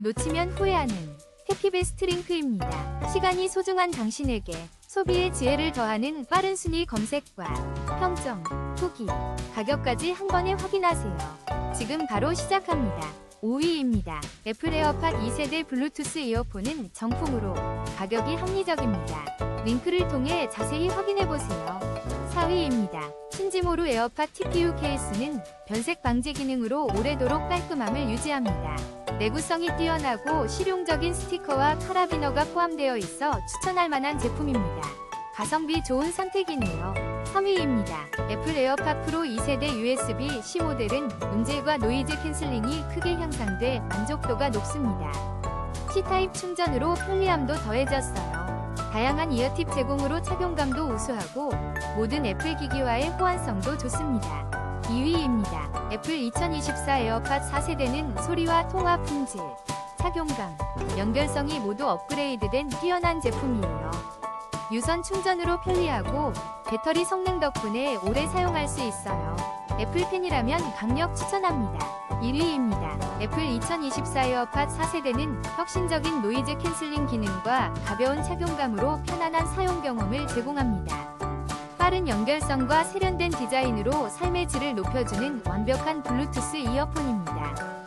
놓치면 후회하는 해피베스트 링크입니다. 시간이 소중한 당신에게 소비의 지혜를 더하는 빠른 순위 검색과 평점, 후기, 가격까지 한 번에 확인하세요. 지금 바로 시작합니다. 5위입니다. 애플 에어팟 2세대 블루투스 이어폰은 정품으로 가격이 합리적입니다. 링크를 통해 자세히 확인해보세요. 4위입니다. 신지모루 에어팟 TPU 케이스는 변색 방지 기능으로 오래도록 깔끔함을 유지합니다. 내구성이 뛰어나고 실용적인 스티커와 카라비너가 포함되어 있어 추천할 만한 제품입니다. 가성비 좋은 선택이네요. 3위입니다. 애플 에어팟 프로 2세대 USB-C 모델은 음질과 노이즈 캔슬링이 크게 향상돼 만족도가 높습니다. C타입 충전으로 편리함도 더해졌어요. 다양한 이어팁 제공으로 착용감도 우수하고 모든 애플 기기와의 호환성도 좋습니다. 2위입니다. 애플 2024 에어팟 4세대는 소리와 통화 품질, 착용감, 연결성이 모두 업그레이드된 뛰어난 제품이에요. 유선 충전으로 편리하고 배터리 성능 덕분에 오래 사용할 수 있어요. 애플 팬이라면 강력 추천합니다. 1위입니다. 애플 2024 에어팟 4세대는 혁신적인 노이즈 캔슬링 기능과 가벼운 착용감으로 편안한 사용 경험을 제공합니다. 빠른 연결성과 세련된 디자인으로 삶의 질을 높여주는 완벽한 블루투스 이어폰입니다.